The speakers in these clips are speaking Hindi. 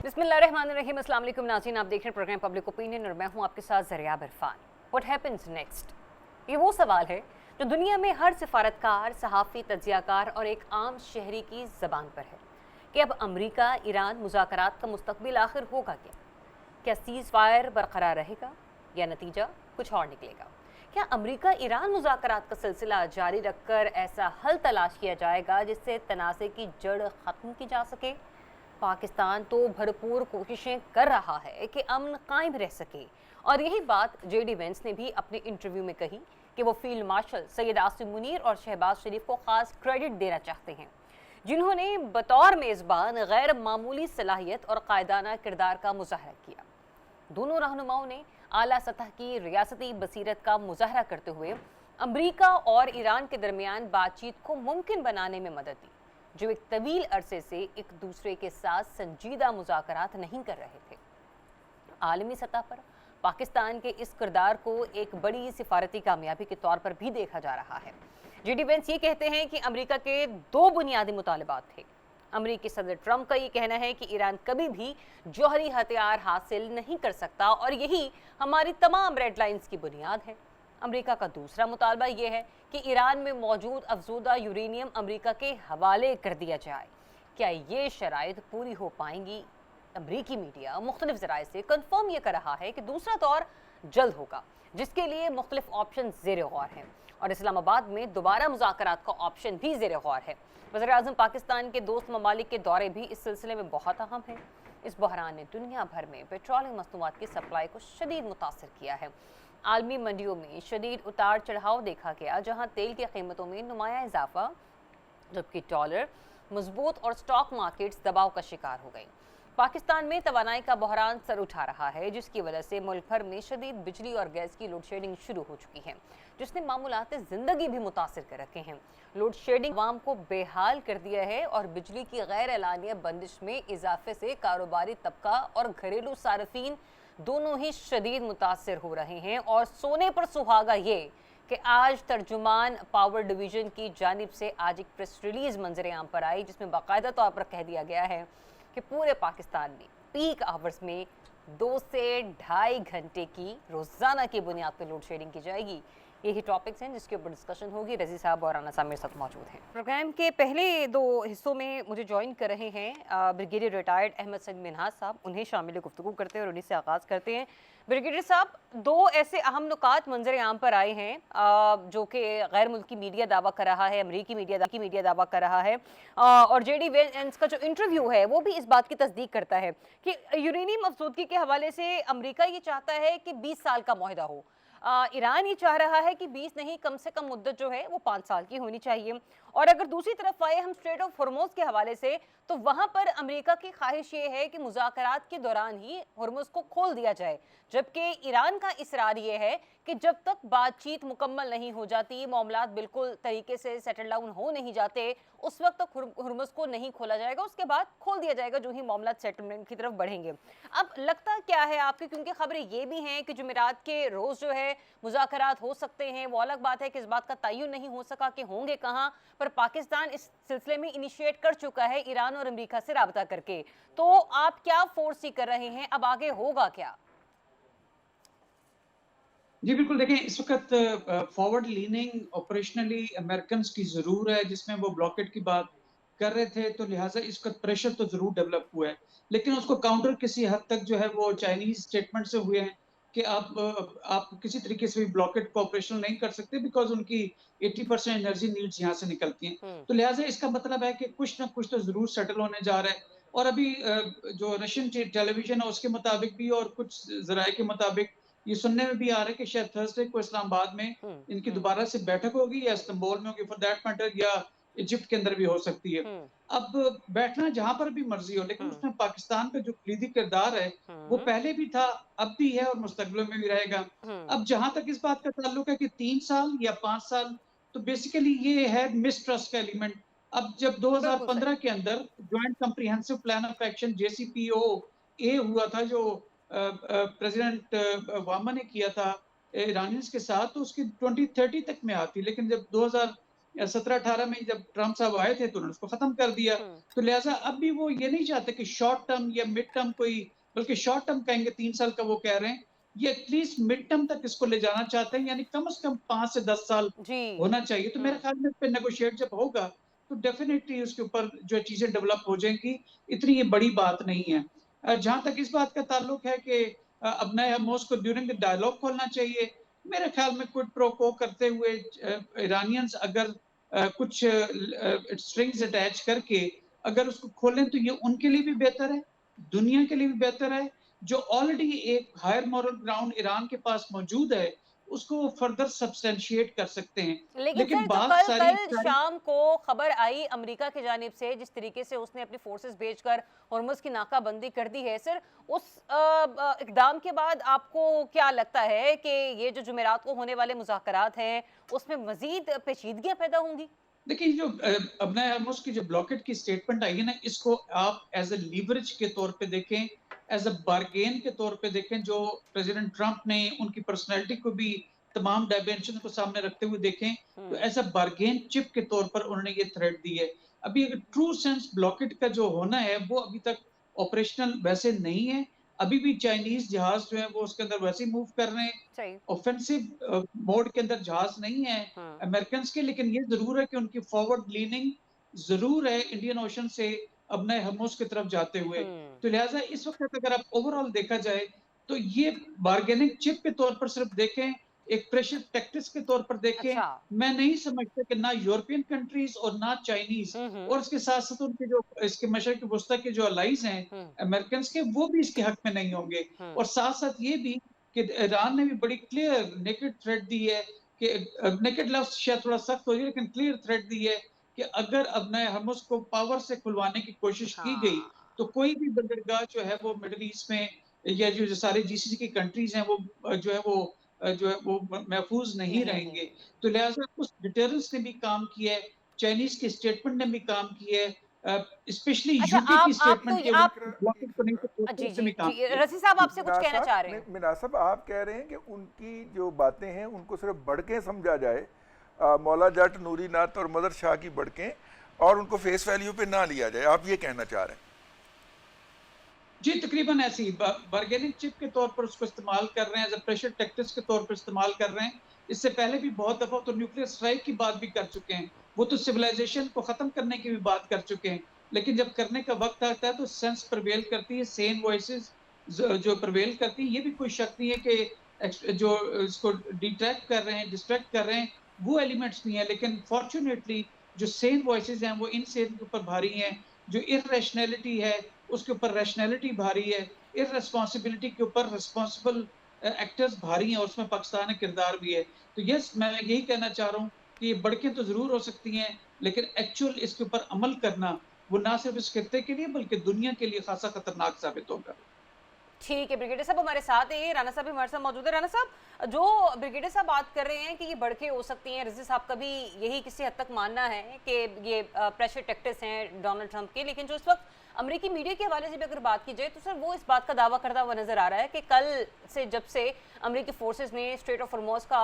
बिस्मिल्लाहिर्रहमानिर्रहीम। अस्सलाम वालेकुम नाज़रीन, आप देख रहे हैं प्रोग्राम पब्लिक ओपिनियन और मैं हूं आपके साथ ज़रिया इरफान। व्हाट हैपेंस नेक्स्ट, ये वो सवाल है जो दुनिया में हर सिफारतकार, सहाफ़ी, तज्ज़ियाकार और एक आम शहरी की ज़बान पर है कि अब अमरीका ईरान मुज़ाकरात का मुस्तक़बिल आखिर होगा क्या? क्या सीज़ फायर बरकरार रहेगा या नतीजा कुछ और निकलेगा? क्या अमरीका ईरान मुज़ाकरात का सिलसिला जारी रखकर ऐसा हल तलाश किया जाएगा जिससे तनाज़े की जड़ ख़त्म की जा सके? पाकिस्तान तो भरपूर कोशिशें कर रहा है कि अमन कायम रह सके और यही बात जेडी वेंस ने भी अपने इंटरव्यू में कही कि वो फील्ड मार्शल सैयद आसिम मुनीर और शहबाज शरीफ को खास क्रेडिट देना चाहते हैं, जिन्होंने बतौर मेज़बान गैर मामूली सलाहियत और कायदाना किरदार का मुजाहरा किया। दोनों रहनुमाओं ने आला सतह की रियासती बसीरत का मुजाहरा करते हुए अमरीका और ईरान के दरमियान बातचीत को मुमकिन बनाने में मदद दी, जो एक तवील अरसे से एक दूसरे के साथ संजीदा मुज़ाकरात नहीं कर रहे थे। आलमी सतह पर पाकिस्तान के इस किरदार को एक बड़ी सिफारती कामयाबी के तौर पर भी देखा जा रहा है। जेडी वेंस ये कहते हैं कि अमेरिका के दो बुनियादी मुतालबात थे। अमेरिकी सदर ट्रंप का ये कहना है कि ईरान कभी भी जौहरी हथियार हासिल नहीं कर सकता और यही हमारी तमाम रेड लाइंस की बुनियाद है। अमेरिका का दूसरा मुतालबा यह है कि ईरान में मौजूद अफजूदा यूरेनियम अमेरिका के हवाले कर दिया जाए। क्या ये शराइत पूरी हो पाएंगी? अमेरिकी मीडिया मुख्तलिफ ज़राए से कन्फर्म ये कर रहा है कि दूसरा दौर जल्द होगा, जिसके लिए मुख्तलिफ ऑप्शन ज़ेर गौर हैं और इस्लामाबाद में दोबारा मुज़ाकरात का ऑप्शन भी ज़ेर गौर है। वज़ीर-ए-आज़म पाकिस्तान के दोस्त ममालिक के दौरे भी इस सिलसिले में बहुत अहम है। इस बहरान ने दुनिया भर में पेट्रोलियम मसनूआत की सप्लाई को शदीद मुतासर किया है। आलमी मंडियों में शदीद उतार चढ़ाव देखा गया, जहां तेल की कीमतों में नुमाया इजाफा, जबकि डॉलर मजबूत और स्टॉक मार्केट्स दबाव का शिकार हो गई। पाकिस्तान में तवानाई का बहरान सर उठा रहा है, जिसकी वजह से मुल्क भर में शदीद बिजली और गैस की लोड शेडिंग शुरू हो चुकी है, जिसने मामूलात ज़िंदगी भी मुतासर कर रखे हैं। लोड शेडिंग आवाम को बेहाल कर दिया है और बिजली की गैर एलानिया बंदिश में इजाफे से कारोबारी तबका और घरेलू सार्फिन दोनों ही शदीद मुतासर हो रहे हैं। और सोने पर सुहागा ये कि आज तर्जुमान पावर डिवीज़न की जानिब से आज एक प्रेस रिलीज मंजर आम पर आई, जिसमें बाकायदा तौर पर कह दिया गया है कि पूरे पाकिस्तान में पीक आवर्स में 2 से ढाई घंटे की रोज़ाना की बुनियाद पर लोड शेडिंग की जाएगी। यही टॉपिक्स हैं जिसके ऊपर डिस्कशन होगी। रजी साहब और राना साहब मेरे साथ मौजूद हैं। प्रोग्राम के पहले 2 हिस्सों में मुझे ज्वाइन कर रहे हैं ब्रिगेडियर रिटायर्ड अहमद सईद मिन्हाज साहब। उन्हें शामिल गुफ्तगू करते हैं और उन्हीं से आगाज़ करते हैं। ब्रिगेडियर साहब, 2 ऐसे अहम नुकात मंजर आम पर आए हैं जो कि गैर मुल्की मीडिया दावा कर रहा है, अमरीकी मीडिया दावा कर रहा है और जेडी वेंस का जो इंटरव्यू है वो भी इस बात की तस्दीक करता है कि यूरेनियम अफसोदगी के हवाले से अमरीका ये चाहता है कि 20 साल का मुआहदा हो। ईरान ये चाह रहा है कि 20 नहीं, कम से कम मुद्दत जो है वो 5 साल की होनी चाहिए। और अगर दूसरी तरफ आए हम स्ट्रेट ऑफ हॉर्मुज़ के हवाले से, तो वहां पर अमेरिका की ख्वाहिश ये है कि मुज़ाकरात के दौरान ही हॉर्मुज़ को खोल दिया जाए, जबकि ईरान का इसरार ये है कि जब तक बातचीत मुकम्मल नहीं हो जाती, मामलात बिल्कुल तरीके से सेटल डाउन हो नहीं जाते, उस वक्त तक हॉर्मुज़ को नहीं खोला जाएगा। उसके बाद खोल दिया जाएगा जो ही मामलात सेटलमेंट की तरफ बढ़ेंगे। अब लगता क्या है आपकी, क्योंकि खबरें ये भी हैं कि जुमेरात के रोज़ जो है मुज़ाकरात हो सकते हैं, वो अलग बात है कि इस बात का तयन नहीं हो सका कि होंगे कहाँ, पर पाकिस्तान इस सिलसिले में इनिशिएट कर चुका है ईरान और अमेरिका से राबता करके। तो आप क्या फोर्स कर रहे हैं, अब आगे होगा क्या? जी बिल्कुल, देखें इस वक्त फॉरवर्ड लीनिंग ऑपरेशनली अमेरिकन की ज़रूर है, जिसमें वो ब्लॉकेट की बात कर रहे थे, तो लिहाजा इस वक्त प्रेशर तो ज़रूर डेवलप हुआ है, लेकिन उसको काउंटर किसी हद तक जो है वो चाइनीज़ स्टेटमेंट से हुए हैं कि आप किसी तरीके से भी ब्लॉकेट को ऑपरेशनल नहीं कर सकते, बिकॉज़ उनकी 80% एनर्जी नीड्स यहाँ से निकलती हैं। तो लिहाजा इसका मतलब है कि कुछ ना कुछ तो ज़रूर सेटल होने जा रहा है। और अभी जो रशियन टेलीविज़न है उसके मुताबिक भी और कुछ ज़राए के मुताबिक ये सुनने में भी आ रहा है कि शायद थर्सडे को इस्लामाबाद में इनकी दोबारा से बैठक होगी या इस्तांबुल में होगी, फॉर दैट मैटर, या इजिप्ट के अंदर भी हो सकती है। अब बैठना जहां पर भी मर्जी हो, लेकिन उसमें पाकिस्तान का जो कलीदी किरदार है वो पहले भी था, अब भी है और मुस्तकबिल में भी रहेगा। अब जहां तक इस बात का ताल्लुक है कि 3 साल या 5 साल, तो बेसिकली ये है मिसट्रस्ट का एलिमेंट। अब जब बिल्कुल सही। 2015 के अंदर joint comprehensive plan of action JCPO ए हुआ था, जो प्रेसिडेंट ओबामा ने किया था ईरानियंस के साथ, तो उसकी 2030 तक में आती, लेकिन जब 17-18 में जब ट्रम्प साहब आए थे तो उन्होंने उसको खत्म कर दिया। हम्म। तो लिहाजा अब भी वो ये नहीं चाहते कि शॉर्ट टर्म या मिड टर्म कोई, बल्कि शॉर्ट टर्म कहेंगे 3 साल का वो कह रहे हैं, ये एटलीस्ट मिड टर्म तक इसको ले जाना चाहते हैं, यानी कम से कम 5 से 10 साल जी। होना चाहिए। तो मेरे ख्याल में इस पे नेगोशिएट जब होगा तो डेफिनिटली उसके ऊपर जो चीज़ें डेवलप हो जाएँगी, इतनी ये बड़ी बात नहीं है। जहाँ तक इस बात का ताल्लुक है कि अब नए हमोस को ड्यूरिंग द डायलॉग खोलना चाहिए, मेरे ख्याल में क्विड प्रो को करते हुए ईरानियंस अगर कुछ स्ट्रिंग्स अटैच करके अगर उसको खोलें तो ये उनके लिए भी बेहतर है, दुनिया के लिए भी बेहतर है। जो ऑलरेडी एक हायर मॉरल ग्राउंड ईरान के पास मौजूद है, उसको वो फर्दर सब्सटेंशिएट कर सकते हैं। लेकिन लेकिन सर तो बात कल सारी कल सारी शाम को खबर आई अमेरिका की जानिब से जिस तरीके से उसने अपनी फोर्सेस भेजकर हॉर्मुज़ की नाकाबंदी कर दी है सर, उस इकदाम के बाद आपको क्या लगता है कि ये जो जुमेरात को होने वाले मुज़ाकरात हैं उसमें मज़ीद पेचीदगियाँ पैदा होंगी? देखिए जो अब्ना हर्मुस की जो ब्लॉकेट की स्टेटमेंट आई है ना, इसको आप एज़ अ लीवरेज के तौर पे देखें, एज़ अ बार्गेन के तौर पे देखें, जो प्रेज़िडेंट ट्रम्प ने उनकी पर्सनैलिटी को भी तमाम डायमेंशन को सामने रखते हुए देखें, तो हुँ। एज़ अ बार्गेन चिप के तौर पर उन्होंने ये थ्रेट दी है। अभी अगर ट्रू सेंस ब्लॉकेट का जो होना है, वो अभी तक ऑपरेशनल वैसे नहीं है। अभी भी चाइनीज़ जहाज़ जो है वो उसके अंदर वैसे ही मूव कर रहे हैं। सही। ऑफेंसिव मोड के अंदर जहाज़ नहीं है हुँ। अमेरिकन्स के, लेकिन ये ज़रूर है कि उनकी फॉरवर्ड लीनिंग ज़रूर है इंडियन ओशन से अब नए हर्मुज़ की तरफ जाते हुए। हुँ। तो लिहाज़ा इस वक़्त अगर आप ओवरऑल देखा जाए, तो ये बार्गेनिंग चिप के तौर पर सिर्फ़ देखें, एक प्रेशर टैक्टिक्स के तौर पर देखें। अच्छा। मैं नहीं समझता कि ना यूरोपियन कंट्रीज़ और ना चाइनीज़ हुँ, हुँ। और इसके साथ-साथ उनके जो इसके मशरिक़ वुस्ता के जो अलाइज़ हैं हुँ। अमेरिकन्स के, वो भी इसके हक में नहीं होंगे। हुँ। और साथ-साथ ये भी कि ईरान ने भी बड़ी क्लियर नेकेड थ्रेट दी है कि नेकेड लफ्ज़ शायद थोड़ा सख्त हो जाए, लेकिन क्लियर थ्रेट दी है कि अगर अब नए हर्मुज़ को पावर से खुलवाने की कोशिश की गई, हाँ। तो कोई भी बंदरगाह जो है वो मिडल ईस्ट में या जो सारे जीसीसी की कंट्रीज़ हैं, वो जो है वो जो है वो महफूज़ नहीं नहीं रहेंगे। रहेंगी। तो लिहाज़ा उस डिटरेंस ने भी काम किया है, चाइनीज़ की स्टेटमेंट ने भी काम किया है, स्पेशली अच्छा, यूके की आप तो स्टेटमेंट ये के आप ब्लॉकेट को नहीं सपोर्ट किया, जी, उसने जी, भी काम जी। किया है। रज़ी साहब जी। आपसे कुछ कहना चाह रहे हैं? मिनाज साहब आप कह रहे हैं कि उनकी जो बातें हैं उनको सिर्फ बढ़के समझा जाए, मौला जट नूरी नाथ और मदर शाह की बढ़के, और उनको फेस वैल्यू पे ना लिया जाए, आप ये कहना चाह रहे हैं? जी, तकरीबन ऐसे ही बार्गेनिंग चिप के तौर पर उसको इस्तेमाल कर रहे हैं, एज़ अ प्रेशर टैक्टिक्स के तौर पर इस्तेमाल कर रहे हैं। इससे पहले भी बहुत दफ़ा तो न्यूक्लियर स्ट्राइक की बात भी कर चुके हैं। वो तो सिविलाइज़ेशन को ख़त्म करने की भी बात कर चुके हैं। लेकिन जब करने का वक़्त आता है तो सेंस प्रिवेल करती है, सेन वॉइसेज़ जो प्रिवेल करती हैं, ये भी कोई शक नहीं है कि जो इसको डिट्रैक्ट कर रहे हैं, डिस्ट्रैक्ट कर रहे हैं, वो एलिमेंट्स नहीं है। लेकिन फॉर्च्यूनेटली जो सेन वॉइसेज़ हैं, वो इनसेन के ऊपर भारी हैं। जो इर्रेशनैलिटी है, उसके ऊपर रैशनैलिटी भारी है, इर्रेस्पॉन्सिबिलिटी के ऊपर रिस्पॉन्सिबल एक्टर्स भारी हैं और उसमें पाकिस्तान का किरदार भी है। तो यस, मैं यही कहना चाह रहा हूँ कि ये बढ़कें तो ज़रूर हो सकती हैं, लेकिन एक्चुअल इसके ऊपर अमल करना, वो ना सिर्फ़ इस खित्ते के लिए बल्कि दुनिया के लिए ख़ासा खतरनाक साबित होगा। ठीक है, ब्रिगेडियर साहब हमारे साथ हैं, राणा साहब भी हमारे साथ मौजूद है। राणा साहब, जो ब्रिगेडियर साहब बात कर रहे हैं कि ये बढ़के हो सकती हैं, रिजवी साहब का भी यही किसी हद तक मानना है कि ये प्रेशर टैक्टिक्स हैं डोनाल्ड ट्रंप के, लेकिन जो इस वक्त अमेरिकी मीडिया के हवाले से भी अगर बात की जाए तो सर वो इस बात का दावा करता हुआ नजर आ रहा है कि कल से जब से अमेरिकी फोर्सेस ने स्ट्रेट ऑफ हॉर्मुज़ का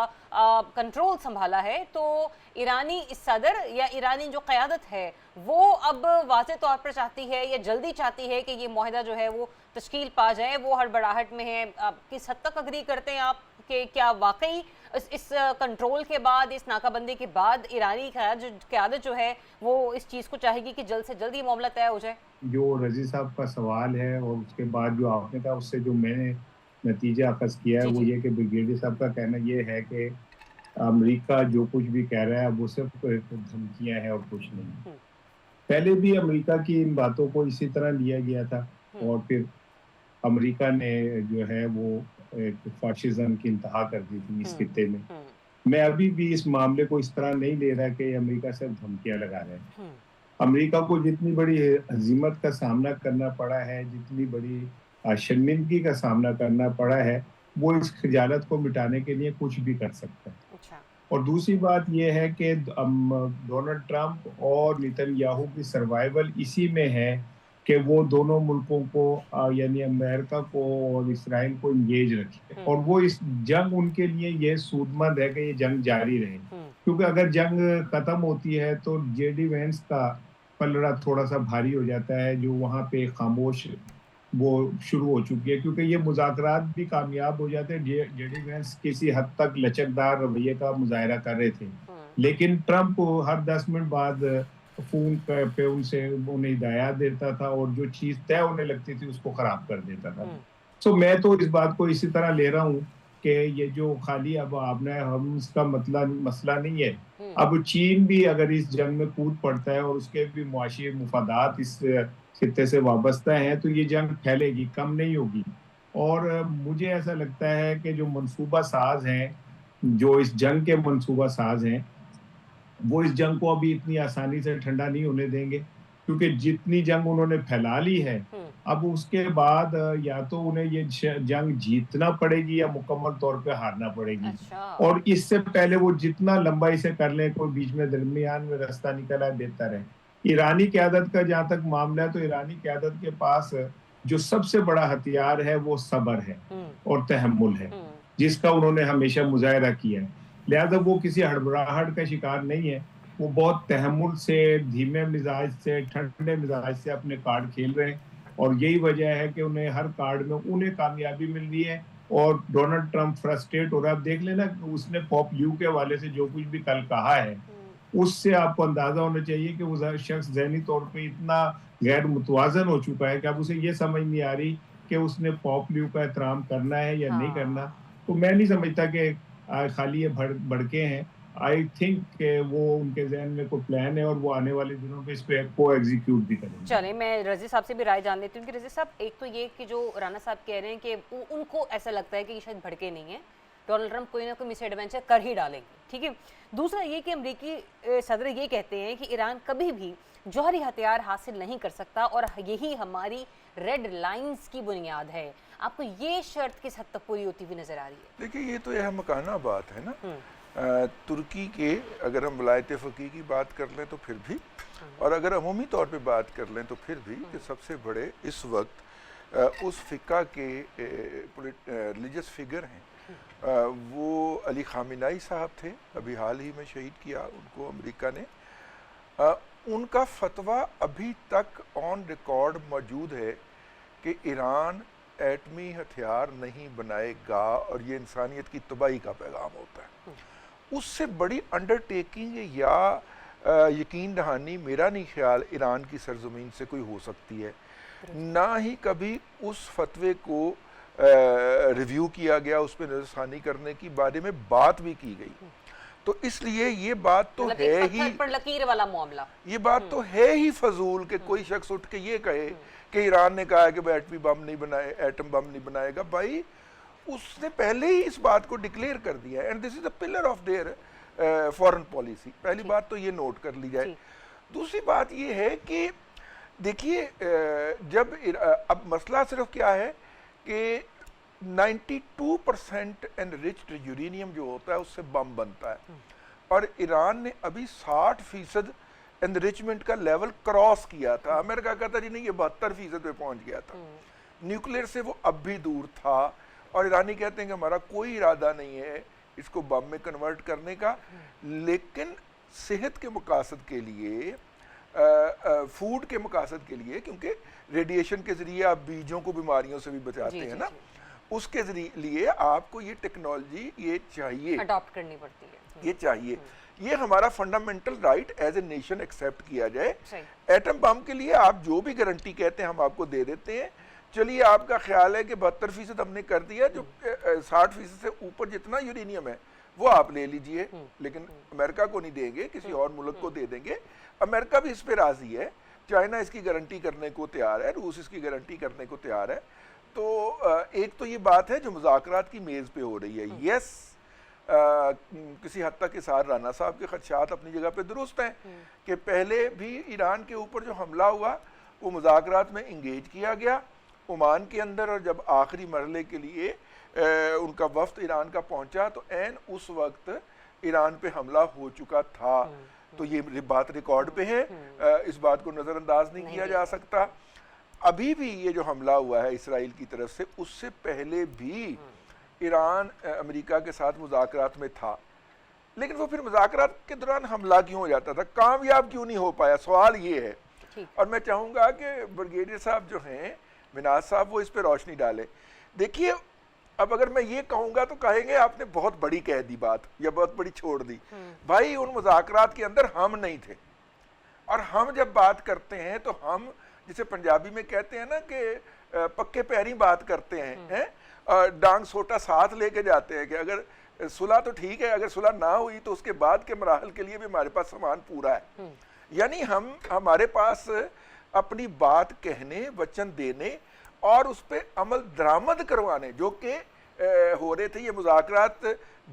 कंट्रोल संभाला है, तो ईरानी सदर या ईरानी जो क़यादत है वो अब वाज़े तौर पर चाहती है या जल्दी चाहती है कि ये मुआहदा जो है वो तश्कील पा जाए, वो हड़बड़ाहट में है। आप किस हद तक अग्री करते हैं आप कि क्या वाकई इस कंट्रोल के बाद, इस नाकाबंदी के बाद ईरानी क़यादत जो है वो इस चीज़ को चाहेगी कि जल्द से जल्द ये मामला तय हो जाए? जो रज़ी साहब का सवाल है और उसके बाद जो आपने कहा, उससे जो मैंने नतीजा अख़ज़ किया है जी, वो जी। ये कि ब्रिगेडियर साहब का कहना ये है कि अमेरिका जो कुछ भी कह रहा है वो सिर्फ धमकियाँ हैं और कुछ नहीं। हुँ। पहले भी अमेरिका की इन बातों को इसी तरह लिया गया था हुँ। और फिर अमेरिका ने जो है वो एक फ़ाशिज़्म की इंतहा कर दी थी इस हुँ। खित्ते में। हुँ। मैं अभी भी इस मामले को इस तरह नहीं ले रहा कि अमेरिका सिर्फ धमकियाँ लगा रहा है। हुँ। अमेरिका को जितनी बड़ी हज़ीमत का सामना करना पड़ा है, जितनी बड़ी शर्मिंदगी का सामना करना पड़ा है, वो इस ख़िजालत को मिटाने के लिए कुछ भी कर सकता है। अच्छा। और दूसरी बात ये है कि डोनाल्ड ट्रंप और नेतन्याहू की सर्वाइवल इसी में है कि वो दोनों मुल्कों को यानी अमेरिका को और इसराइल को इंगेज रखे, और वो इस जंग उनके लिए ये सूदमंद है कि ये जंग जारी रहे, क्योंकि अगर जंग खत्म होती है तो जेडी वेंस का पलड़ा थोड़ा सा भारी हो जाता है, जो वहां पे खामोश वो शुरू हो चुकी है, क्योंकि ये मुज़ाकरात भी कामयाब हो जाते हैं। जेडी वेंस किसी हद तक लचकदार रवैये का मुजाहरा कर रहे थे, लेकिन ट्रंप हर 10 मिनट बाद फोन पे उनसे उन्हें हिदायत देता था और जो चीज तय होने लगती थी उसको खराब कर देता था। तो मैं तो इस बात को इसी तरह ले रहा हूँ कि ये जो खाली अब आपने हम इसका मसला नहीं है, अब चीन भी अगर इस जंग में कूद पड़ता है और उसके भी मुआशी मुफादात इस खित्ते से वाबस्ता हैं, तो ये जंग फैलेगी, कम नहीं होगी। और मुझे ऐसा लगता है कि जो मंसूबा साज हैं, जो इस जंग के मंसूबा साज हैं, वो इस जंग को अभी इतनी आसानी से ठंडा नहीं होने देंगे, क्योंकि जितनी जंग उन्होंने फैला ली है, अब उसके बाद या तो उन्हें ये जंग जीतना पड़ेगी या मुकम्मल तौर पे हारना पड़ेगी। अच्छा। और इससे पहले वो जितना लंबाई से कर लें, कोई बीच में दरमियान में रास्ता निकला बेहतर है। ईरानी क़यादत का जहाँ तक मामला है, तो ईरानी क़यादत के पास जो सबसे बड़ा हथियार है वो सब्र है और तहम्मुल है, जिसका उन्होंने हमेशा मुजाहिरा किया है। लिहाजा वो किसी हड़बड़ाहट का शिकार नहीं है, वो बहुत तहम्मुल से, धीमे मिजाज से, ठंडे मिजाज से अपने कार्ड खेल रहे हैं, और यही वजह है कि उन्हें हर कार्ड में उन्हें कामयाबी मिल रही है और डोनाल्ड ट्रंप फ्रस्ट्रेट हो रहा है। आप देख लेना, उसने पॉप ल्यू के हवाले से जो कुछ भी कल कहा है, उससे आपको अंदाजा होना चाहिए कि वो शख्स ज़हनी तौर पे इतना गैर मुतवाजन हो चुका है कि अब उसे ये समझ नहीं आ रही कि उसने पॉप ल्यू का एहतराम करना है या नहीं करना। तो मैं नहीं समझता कि खाली ये भड़के हैं। आई थिंक कि वो उनके जहन में कोई प्लान है और वो आने वाले दिनों में इस पे को एग्जीक्यूट भी करेंगे। चलिए, मैं रज़ी साहब से भी राय जान लेती हूँ कि रज़ी साहब, एक तो ये कि जो राना साहब कह रहे हैं कि उनको ऐसा लगता है कि ये शायद भड़के नहीं है, डोनाल्ड ट्रंप कोई ना कोई मिस एडवेंचर कर ही डालेंगे, ठीक है। दूसरा ये कि अमरीकी सदर ये कहते हैं कि ईरान कभी भी जौहरी हथियार हासिल नहीं कर सकता और यही हमारी रेड लाइंस की बुनियाद है। आपको ये शर्त किस हद तक पूरी होती हुई नजर आ रही है? देखिए, ये तो यह मकाना बात है ना। तुर्की के अगर हम वलायत फ़क़ीह की बात कर लें तो फिर भी, और अगर अमूमी तौर पे बात कर लें तो फिर भी, कि सबसे बड़े इस वक्त उस फ़िक़ा के रिलीजियस फिगर हैं, वो अली ख़ामेनी साहब थे, अभी हाल ही में शहीद किया उनको अमेरिका ने। उनका फतवा अभी तक ऑन रिकॉर्ड मौजूद है कि ईरान एटमी हथियार नहीं बनाएगा और ये इंसानियत की तबाही का पैगाम होता है। उससे बड़ी अंडरटेकिंग या यकीन दहानी मेरा नहीं ख्याल ईरान की सरजमीन से कोई हो सकती है। ना ही कभी उस फतवे को रिव्यू किया गया, उस पर नज़रसानी करने की बारे में बात भी की गई। तो इसलिए ये बात तो मतलब है ही, पर लकीर वाला मामला, ये बात तो है ही फजूल कि कोई शख्स उठ के ये कहे कि ईरान ने कहा है कि वह एटमी बम नहीं बनाए, एटम बम नहीं बनाएगा। भाई, उसने पहले ही इस बात को डिक्लेयर कर दिया है, and this is the pillar of their foreign policy. पहली बात तो ये नोट कर ली जाए। दूसरी बात ये है कि देखिए, जब अब मसला सिर्फ क्या है कि 92% एनरिच्ड यूरेनियम जो होता है उससे बम बनता है, और ईरान ने अभी 60% एनरिचमेंट का लेवल क्रॉस किया था। अमेरिका कहता जी नहीं, ये 72% पे पहुंच गया था। न्यूक्लियर से वो अब भी दूर था, और ईरानी कहते हैं कि हमारा कोई इरादा नहीं है इसको बम में कन्वर्ट करने का, लेकिन सेहत के मकासद के लिए, फूड के मकासद के लिए, क्योंकि रेडिएशन के ज़रिए आप बीजों को बीमारियों से भी बचाते हैं ना, उसके लिए आपको ये टेक्नोलॉजी ये चाहिए, अडॉप्ट करनी पड़ती है, ये चाहिए। ये हमारा fundamental right as a nation accept किया जाए। एटम बम के लिए आप जो भी गारंटी कहते हैं हम आपको दे देते हैं। चलिए, आपका ख्याल है कि 72% हमने कर दिया, जो 60% से ऊपर जितना यूरेनियम है वो आप ले लीजिए, लेकिन अमेरिका को नहीं देंगे, किसी और मुल्क को दे देंगे। अमेरिका भी इस पे राजी है, चाइना इसकी गारंटी करने को तैयार है, रूस इसकी गारंटी करने को तैयार है। तो एक तो ये बात है जो मुज़ाकरात की मेज़ पे हो रही है। यस, किसी हद तक इस राना साहब के खदशात अपनी जगह पे दुरुस्त हैं कि पहले भी ईरान के ऊपर जो हमला हुआ वो मुज़ाकरात में इंगेज किया गया ओमान के अंदर, और जब आखिरी मरहले के लिए उनका वफ्द ईरान का पहुंचा तो ऐन उस वक्त ईरान पे हमला हो चुका था। तो ये बात रिकॉर्ड पे है, इस बात को नज़रअंदाज नहीं किया जा सकता। अभी भी ये जो हमला हुआ है इसराइल की तरफ से, उससे पहले भी ईरान अमेरिका के साथ मुज़ाकरात में था, लेकिन वो फिर मुज़ाकरात के दौरान हमला क्यों हो जाता था, कामयाब क्यों नहीं हो पाया, सवाल ये है। और मैं चाहूँगा कि ब्रिगेडियर साहब जो हैं, मिनाज साहब, वो इस पर रोशनी डालें। देखिए, अब अगर मैं ये कहूँगा तो कहेंगे आपने बहुत बड़ी कह दी बात या बहुत बड़ी छोड़ दी। भाई, उन मुज़ाकरात के अंदर हम नहीं थे, और हम जब बात करते हैं तो हम, जिसे पंजाबी में कहते हैं ना कि पक्के पैरी बात करते हैं, डांग सोटा साथ लेके जाते हैं कि अगर सुलह तो ठीक है, अगर सुलह ना हुई तो उसके बाद के मराहल के लिए भी हमारे पास सामान पूरा है। यानी हमारे पास अपनी बात कहने, वचन देने और उस पर अमल दरामद करवाने, जो कि हो रहे थे। ये मुज़ाकरात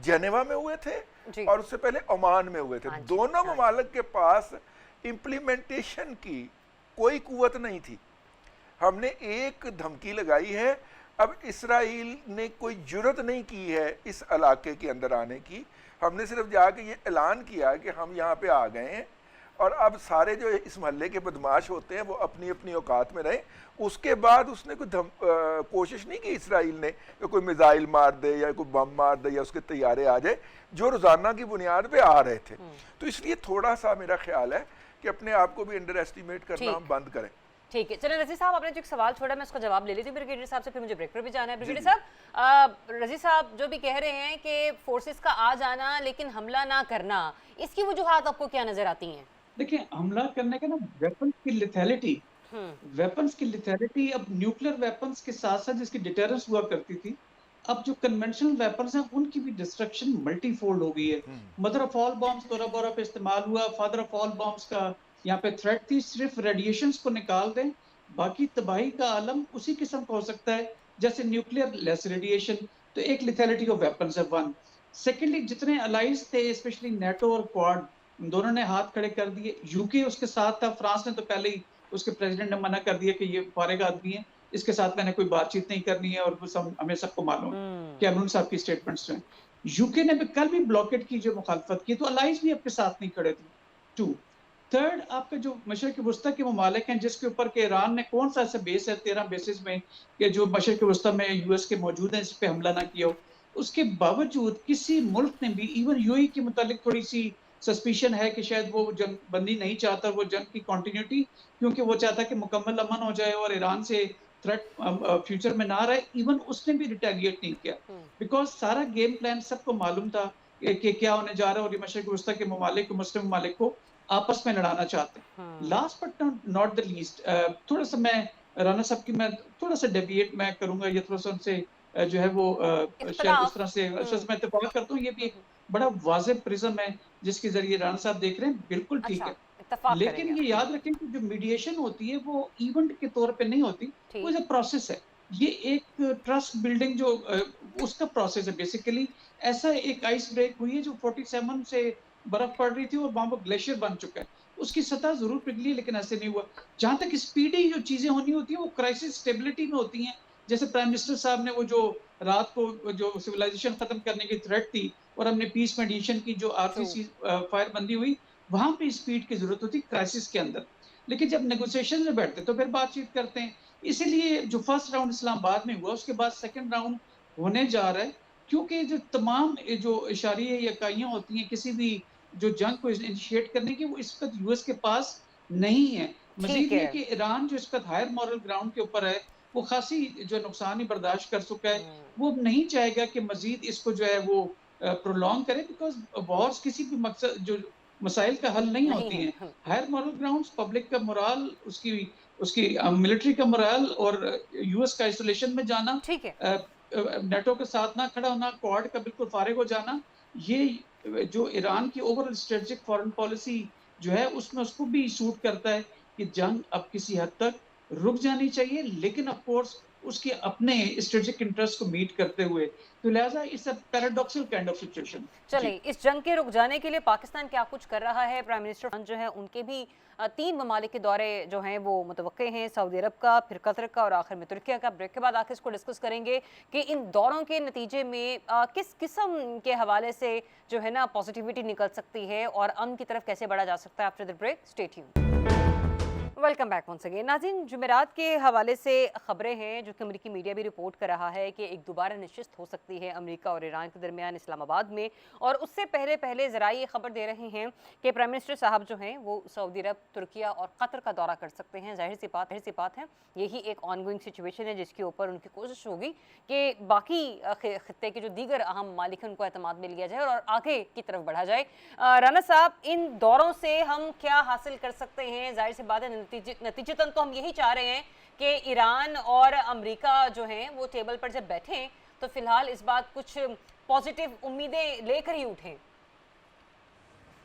जेनेवा में हुए थे और उससे पहले ओमान में हुए थे। दोनों ममालिक के पास इम्प्लीमेंटेशन की कोई कुव्वत नहीं थी। हमने एक धमकी लगाई है, अब इसराइल ने कोई जुर्रत नहीं की है इस इलाके के अंदर आने की। हमने सिर्फ जाके ये ऐलान किया कि हम यहाँ पे आ गए हैं, और अब सारे जो इस महल्ले के बदमाश होते हैं वो अपनी अपनी औकात में रहें। उसके बाद उसने कोई कोशिश नहीं की इसराइल ने कि कोई मिसाइल मार दे या कोई बम मार दे या उसके तैयारे आ जाए, जो रोज़ाना की बुनियाद पे आ रहे थे। तो इसलिए थोड़ा सा मेरा ख्याल है कि अपने आप को भी अंडर एस्टिमेट करना हम बंद करें। ठीक है, चलें रज़ी साहब, आपने जो एक सवाल छोड़ा मैं उसका जवाब ले लीजिए ब्रिगेडियर साहब से, फिर मुझे ब्रेक पर भी जाना है। ब्रिगेडियर साहब, रज़ी साहब जो भी कह रहे हैं कि फोर्सेस का आ जाना लेकिन हमला ना करना, इसकी वजूहात आपको क्या नजर आती हैं? देखिए, हमला करने का ना, वेपन्स की लिथैलिटी अब न्यूक्लियर वेपन्स के साथ साथ जिसकी डिटरेंस हुआ करती थी, अब जो कन्वेंशनल वेपन्स हैं उनकी भी डिस्ट्रक्शन मल्टीफोल्ड हो गई है। मदर ऑफ ऑल बॉम्ब्स तोरा बोरा पे इस्तेमाल हुआ, फादर ऑफ ऑल बॉम्ब्स का यहाँ पे थ्रेट थी। सिर्फ रेडिएशंस को निकाल दें, बाकी तबाही का आलम उसी किस्म का हो सकता है जैसे न्यूक्लियर लेस रेडिएशन। तो एक लिथैलिटी ऑफ वेपन्स है, वन। सेकेंडली, जितने अलाइज थे, स्पेशली नेटो और क्वाड, दोनों ने हाथ खड़े कर दिए। यूके उसके साथ था, फ्रांस ने तो पहले ही, उसके प्रेसिडेंट ने मना कर दिया कि ये फारिग आदमी है, इसके साथ मैंने कोई बातचीत नहीं करनी है, और हमें सबको मालूम कैमरून साहब की स्टेटमेंट्स हैं। यूके ने भी कल भी ब्लॉकेट की जो मुखालफत की, तो अलाइज भी आपके साथ नहीं खड़े थे। टू, थर्ड, आपके जो मशरक़ वस्ता के ममालिक हैं जिसके ऊपर के ईरान ने कौन सा ऐसा बेस है 13 बेसिस में कि जो मशरक़ वस्ता में यूएस के मौजूद हैं, इस पे हमला ना किया हो, उसके बावजूद किसी मुल्क ने भी, इवन यूएई के मुतालिक थोड़ी सी सस्पिशन है कि शायद वो जंग बंदी नहीं चाहता, वो जंग की कंटिन्यूटी, क्योंकि वो चाहता कि मुकम्मल अमन हो जाए और ईरान से थ्रेट फ्यूचर में ना रहे। इवन उसने भी रिटेलिएट नहीं किया, बिकॉज सारा गेम प्लान सबको मालूम था कि क्या होने जा रहा है, और ये मशरक़ वस्ता के ममालिक को, मुस्लिम ममालिक को आपस में लड़ाना चाहते हैं। Last but not the least, थोड़ा सा मैं राना साहब की मैं थोड़ा सा डेविएट मैं करूंगा, ये थोड़ा सा उनसे जो है वो शायद उस तरह से मैं इत्तेफाक करता हूँ। ये भी एक बड़ा वाज़ेह प्रिज्म है जिसके जरिए राना साहब देख रहे हैं, बिल्कुल ठीक है। लेकिन ये याद रखें कि जो मीडिएशन होती है वो इवेंट के तौर पे नहीं होती, वो एक प्रोसेस है। ये एक ट्रस्ट बिल्डिंग जो उसका प्रोसेस है बेसिकली। ऐसा एक आइस ब्रेक हुई है जो 47 से बर्फ पड़ रही थी और वहां पर ग्लेशियर बन चुका है, उसकी सतह जरूर पिघली, लेकिन ऐसे नहीं हुआ। जहां तक स्पीडी जो चीजें होनी होती है वो क्राइसिस स्टेबिलिटी में होती हैं। जैसे प्राइम मिनिस्टर साहब ने वो जो रात को जो सिविलाइजेशन खत्म करने की थ्रेट थी और हमने पीस मेडिएशन की जो आरसीसी फायर बंदी हुई, वहां पे स्पीड की जरूरत होती क्राइसिस के अंदर। लेकिन जब नेगोशिएशन में बैठते तो फिर बातचीत करते हैं। इसीलिए जो फर्स्ट राउंड इस्लामाबाद में हुआ, उसके बाद सेकंड राउंड होने जा रहा है, क्योंकि जो तमाम जो इशारे या इकाइयां होती हैं किसी भी जो जंग को इनिशिएट करने की, वो इस वक्त यूएस के पास नहीं है। मजीद ये कि ईरान जो इस वक्त हायर मॉरल ग्राउंड के ऊपर है, वो खासी जो नुकसान ही बर्दाश्त कर चुका है, वो नहीं चाहेगा कि मजीद इसको जो है वो प्रोलॉन्ग करे, बिकॉज वॉर्स किसी भी मकसद जो मसाइल का हल नहीं होती हैं। हायर मॉरल ग्राउंड्स, पब्लिक का मोराल, उसकी मिलिट्री का मोराल और यूएस का आइसोलेशन में जाना, नेटो के साथ ना खड़ा होना, क्वाड का बिल्कुल फारिग हो जाना, ये जो ईरान की ओवरऑल स्ट्रेटेजिक फॉरेन पॉलिसी जो है उसमें उसको भी सूट करता है कि जंग अब किसी हद तक रुक जानी चाहिए, लेकिन ऑफ कोर्स उसके अपने स्ट्रेटेजिक इंटरेस्ट को मीट करते हुए। तो लिहाजा it's a paradoxical kind of situation. चलिए, इस जंग के रुक जाने के लिए पाकिस्तान क्या कुछ कर रहा है? प्राइम मिनिस्टर जो है उनके भी 3 ममालिक के दौरे जो हैं वो मुतवक्के हैं, सऊदी अरब का, फिर कतर का और आखिर में तुर्किया का। ब्रेक के बाद आखिर इसको डिस्कस करेंगे कि इन दौरों के नतीजे में किस किस्म के हवाले से जो है ना पॉजिटिविटी निकल सकती है और अमन की तरफ कैसे बढ़ा जा सकता है। After the break, stay tuned. Welcome back once again. नाज़रीन, जुमेरात के हवाले से खबरें हैं जो कि अमेरिकी मीडिया भी रिपोर्ट कर रहा है कि एक दोबारा नशिस्त हो सकती है अमेरिका और ईरान के दरमियान इस्लामाबाद में, और उससे पहले ज़रा ये खबर दे रहे हैं कि प्राइम मिनिस्टर साहब जो हैं वो सऊदी अरब, तुर्किया और कतर का दौरा कर सकते हैं। जाहिर सी बात है यही एक ऑनगोइंग सिचुएशन है जिसके ऊपर उनकी कोशिश होगी कि बाकी खित्ते के जो दीगर अहम ममालिक हैं उनको एतमाद में लिया जाए और आगे की तरफ बढ़ा जाए। राना साहब, इन दौरों से हम क्या हासिल कर सकते हैं? जाहिर सी बात है नतीजतन तो हम यही चाह रहे हैं कि ईरान और अमेरिका जो हैं वो टेबल पर जब बैठें तो फिलहाल इस बात कुछ पॉजिटिव उम्मीदें लेकर ही उठें।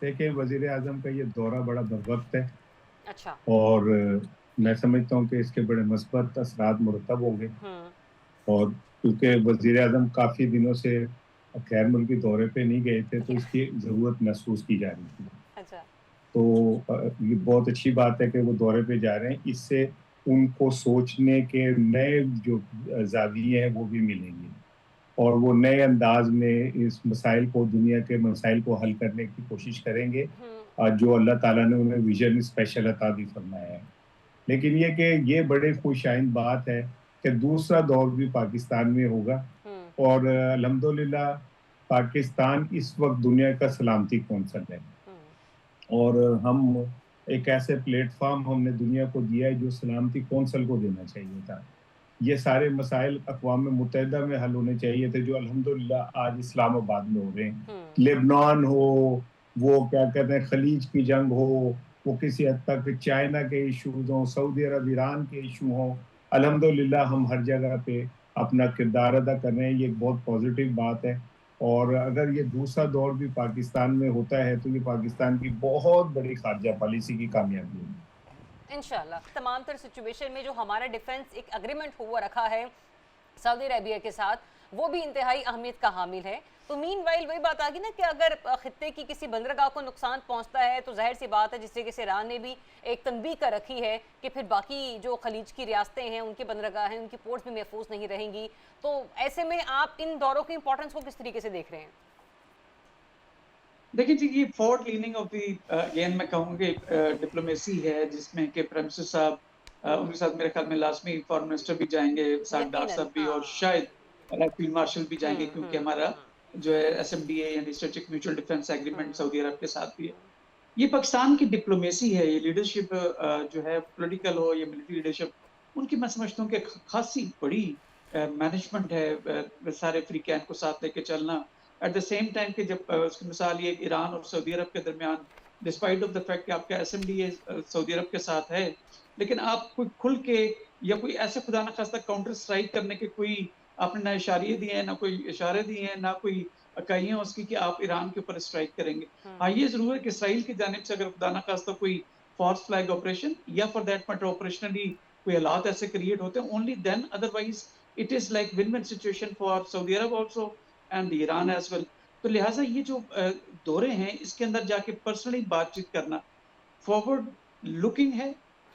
देखिए, वजीर आजम का ये दौरा बड़ा बरवक्त है। अच्छा। और मैं समझता हूँ कि इसके बड़े मस्बत असरात मुरतब होंगे। और क्योंकि वजीर आजम काफ़ी दिनों से गैर मुल्की दौरे पे नहीं गए थे तो इसकी ज़रूरत महसूस की जा रही थी। अच्छा। तो ये बहुत अच्छी बात है कि वो दौरे पे जा रहे हैं। इससे उनको सोचने के नए जो ज़ाविये हैं वो भी मिलेंगे और वो नए अंदाज में इस मसाइल को, दुनिया के मसाइल को हल करने की कोशिश करेंगे जो अल्लाह ताला ने उन्हें विजन स्पेशल अता भी फरमाया है। लेकिन ये कि ये बड़े खुशाइंद बात है कि दूसरा दौर भी पाकिस्तान में होगा और अल्हम्दुलिल्लाह पाकिस्तान इस वक्त दुनिया का सलामती कौंसल है और हम एक ऐसे प्लेटफॉर्म हमने दुनिया को दिया है जो सलामती कौंसल को देना चाहिए था। ये सारे मसाइल अक़वाम मुत्तहिदा में हल होने चाहिए थे जो अल्हम्दुलिल्लाह आज इस्लामाबाद में हो रहे हैं। लेबनान हो, वो क्या कहते हैं खलीज की जंग हो, वो किसी हद तक चाइना के इशूज़ हों, सऊदी अरब ईरान के इशू हों, अल्हम्दुलिल्लाह हम हर जगह पे अपना किरदार अदा कर रहे हैं। ये एक बहुत पॉजिटिव बात है और अगर ये दूसरा दौर भी पाकिस्तान में होता है तो ये पाकिस्तान की बहुत बड़ी खारजा पॉलिसी की कामयाबी है। इंशाल्लाह तमाम तर सिचुएशन में जो हमारा डिफेंस एक एग्रीमेंट हुआ रखा है सऊदी अरेबिया के साथ, वो भी इंतहाई अहमियत का हामिल है। तो मीनवाइल वही बात आ गई ना कि अगर खित्ते की किसी बंदरगाह को नुकसान पहुंचता है तो जाहिर सी बात है, जिस तरीके से ईरान ने भी एक तनबीह कर रखी है कि फिर बाकी जो खलीज की रियासतें हैं उनके बंदरगाह हैं, उनकी पोर्ट्स भी महफूज नहीं रहेंगी। तो ऐसे में आप इन दौरों की इंपॉर्टेंस को किस तरीके से देख रहे हैं? देखिए जी, ये forward leaning of the again मैं कहूँगा डिप्लोमेसी है जिसमें कि प्राइम मिनिस्टर साहब उनके साथ मेरे ख्याल में लाजमी फॉरेन मिनिस्टर भी जाएंगे, साथ डार साहब भी और शायद फील्ड मार्शल भी जाएंगे क्योंकि हमारा जो है SMDA यानी स्ट्रेटेजिक म्यूचुअल डिफेंस एग्रीमेंट सऊदी अरब के साथ भी है। ये पाकिस्तान की डिप्लोमेसी है, ये लीडरशिप जो है पॉलिटिकल हो या मिलिट्री लीडरशिप, उनकी मैं समझता हूँ कि खासी बड़ी मैनेजमेंट है सारे अफ्रीकैन को साथ लेके चलना। एट द सेम टाइम कि जब उसकी मिसाल ये ईरान और सऊदी अरब के दरमियान डिस्पाइट ऑफ द फैक्ट कि आपका SMDA सऊदी अरब के साथ है, लेकिन आप कोई खुल के या कोई ऐसे खुदा न खास्ता काउंटर स्ट्राइक करने के कोई आपने ना इशारे दिए हैं, ना कोई इशारे दिए हैं, ना कोई इकाइयां उसकी कि आप ईरान के ऊपर स्ट्राइक करेंगे। हाँ, ये जरूर है कि इसराइल की जानिब से अगर खुदा न खास्ता कोई फॉल्स फ्लैग ऑपरेशन या फॉर दैट मैटर ऑपरेशनली कोई हालात ऐसे क्रिएट होते हैं, only then, otherwise it is like win-win situation for Saudi Arab also and Iran as well. तो लिहाजा ये जो दौरे हैं इसके अंदर जाके पर्सनली बातचीत करना फॉरवर्ड लुकिंग है,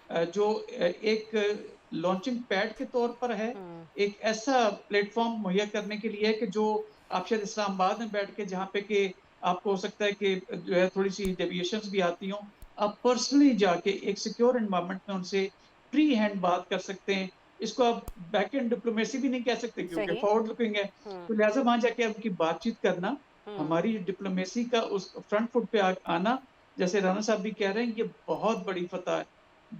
जो एक लॉन्चिंग पैड के तौर पर है, एक ऐसा प्लेटफॉर्म मुहैया करने के लिए है कि जो आप शायद इस्लामाबाद में बैठ के जहाँ पे कि आपको हो सकता है कि जो है थोड़ी सी डेविएशंस भी आती हों, आप पर्सनली जाके एक सिक्योर एनवायरनमेंट में उनसे फ्री हैंड बात कर सकते हैं। इसको आप बैक एंड डिप्लोमेसी भी नहीं कह सकते क्योंकि फॉरवर्ड लुकिंग है। तो लिहाजा वहां जाके उनकी बातचीत करना, हमारी डिप्लोमेसी का उस फ्रंट फुट पे आना, जैसे राना साहब भी कह रहे हैं, ये बहुत बड़ी फतह है,